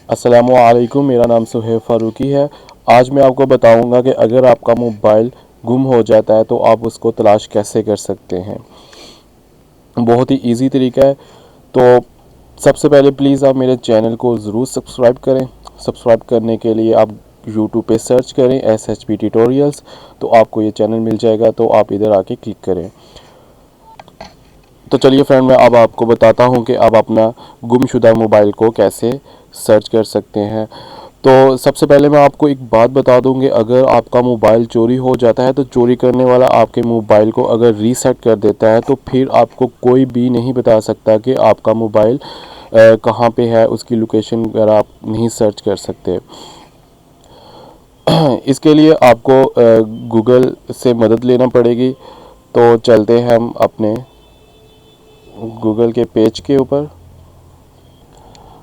अस्सलामुअलैकुम, मेरा नाम सुहेब फ़ारूकी है। आज मैं आपको बताऊंगा कि अगर आपका मोबाइल गुम हो जाता है तो आप उसको तलाश कैसे कर सकते हैं। बहुत ही इजी तरीका है। तो सबसे पहले प्लीज़ आप मेरे चैनल को ज़रूर सब्सक्राइब करें। सब्सक्राइब करने के लिए आप यूट्यूब पे सर्च करें SHP ट्यूटोरियल्स, तो आपको ये चैनल मिल जाएगा, तो आप इधर आके क्लिक करें। तो चलिए फ्रेंड, मैं अब आपको बताता हूँ कि आप अपना गुमशुदा मोबाइल को कैसे सर्च कर सकते हैं। तो सबसे पहले मैं आपको एक बात बता दूं कि अगर आपका मोबाइल चोरी हो जाता है तो चोरी करने वाला आपके मोबाइल को अगर रीसेट कर देता है तो फिर आपको कोई भी नहीं बता सकता कि आपका मोबाइल कहाँ पे है। उसकी लोकेशन वगैरह आप नहीं सर्च कर सकते। इसके लिए आपको गूगल से मदद लेना पड़ेगी। तो चलते हैं हम अपने गूगल के पेज के ऊपर।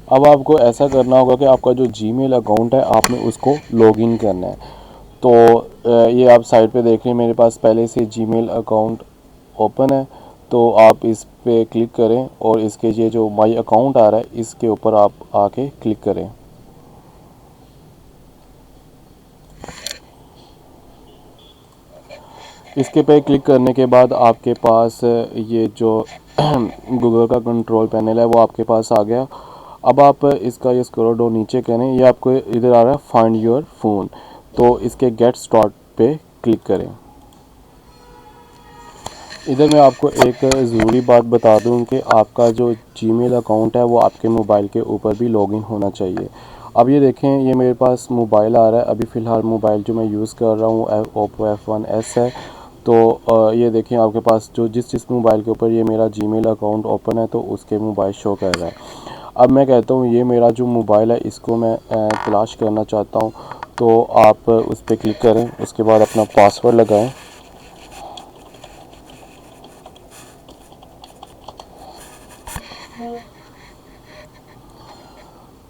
अब आपको ऐसा करना होगा कि आपका जो जीमेल अकाउंट है आपने उसको लॉगिन करना है। तो ये आप साइड पे देख रहे हैं, मेरे पास पहले से जीमेल अकाउंट ओपन है। तो आप इस पे क्लिक करें और इसके ये जो माई अकाउंट आ रहा है इसके ऊपर आप आके क्लिक करें। इसके पे क्लिक करने के बाद आपके पास ये जो गूगल का कंट्रोल पैनल है वो आपके पास आ गया। अब आप इसका ये स्क्रॉल डाउन नीचे करें, ये आपको इधर आ रहा है फाइंड योर फ़ोन। तो इसके गेट स्टार्ट पे क्लिक करें। इधर मैं आपको एक ज़रूरी बात बता दूं कि आपका जो जीमेल अकाउंट है वो आपके मोबाइल के ऊपर भी लॉगिन होना चाहिए। अब ये देखें, ये मेरे पास मोबाइल आ रहा है। अभी फ़िलहाल मोबाइल जो मैं यूज़ कर रहा हूँ ओप्पो F1s है। तो ये देखें, आपके पास जो जिस मोबाइल के ऊपर ये मेरा जीमेल अकाउंट ओपन है तो उसके मोबाइल शो कर रहा है। अब मैं कहता हूँ ये मेरा जो मोबाइल है इसको मैं तलाश करना चाहता हूँ। तो आप उस पर क्लिक करें, उसके बाद अपना पासवर्ड लगाएं।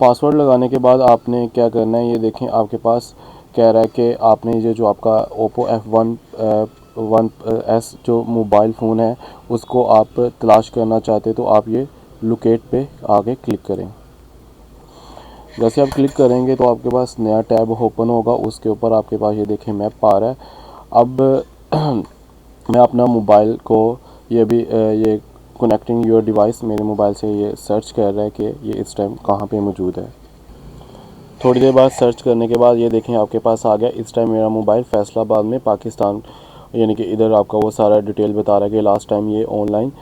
पासवर्ड लगाने के बाद आपने क्या करना है, ये देखें आपके पास कह रहा है कि आपने ये जो आपका ओप्पो F1s जो मोबाइल फ़ोन है उसको आप तलाश करना चाहते तो आप ये लोकेट पे आगे क्लिक करें। जैसे आप क्लिक करेंगे तो आपके पास नया टैब ओपन होगा, उसके ऊपर आपके पास ये देखें मैप आ रहा है। अब मैं अपना मोबाइल को ये भी ये कनेक्टिंग योर डिवाइस मेरे मोबाइल से ये सर्च कर रहा है कि ये इस टाइम कहाँ पे मौजूद है। थोड़ी देर बाद सर्च करने के बाद ये देखें आपके पास आ गया। इस टाइम मेरा मोबाइल फैसलाबाद में पाकिस्तान, यानी कि इधर आपका वो सारा डिटेल बता रहा है कि लास्ट टाइम ये ऑनलाइन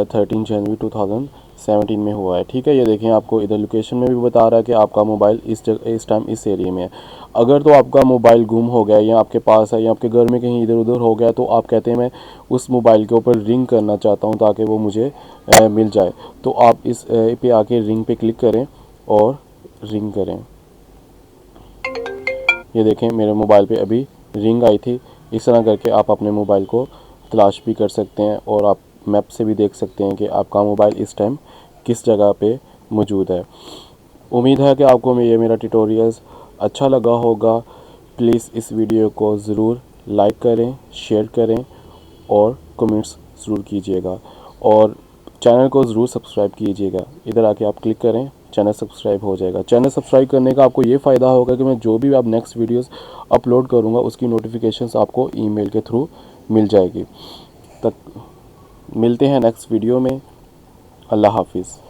13 जनवरी 2017 में हुआ है। ठीक है, ये देखें आपको इधर लोकेशन में भी बता रहा है कि आपका मोबाइल इस टाइम इस एरिया में है। अगर तो आपका मोबाइल गुम हो गया या आपके पास है या आपके घर में कहीं इधर उधर हो गया तो आप कहते हैं मैं उस मोबाइल के ऊपर रिंग करना चाहता हूँ ताकि वो मुझे मिल जाए। तो आप इस पे आके रिंग पे क्लिक करें और रिंग करें। ये देखें मेरे मोबाइल पे अभी रिंग आई थी। इस तरह करके आप अपने मोबाइल को तलाश भी कर सकते हैं और आप मैप से भी देख सकते हैं कि आपका मोबाइल इस टाइम किस जगह पे मौजूद है। उम्मीद है कि आपको ये मेरा ट्यूटोरियल्स अच्छा लगा होगा। प्लीज़ इस वीडियो को ज़रूर लाइक करें, शेयर करें और कमेंट्स ज़रूर कीजिएगा और चैनल को ज़रूर सब्सक्राइब कीजिएगा। इधर आके आप क्लिक करें, चैनल सब्सक्राइब हो जाएगा। चैनल सब्सक्राइब करने का आपको ये फ़ायदा होगा कि मैं जो भी आप नेक्स्ट वीडियोस अपलोड करूँगा उसकी नोटिफिकेशंस आपको ईमेल के थ्रू मिल जाएगी। तक मिलते हैं नेक्स्ट वीडियो में। अल्लाह हाफिज़।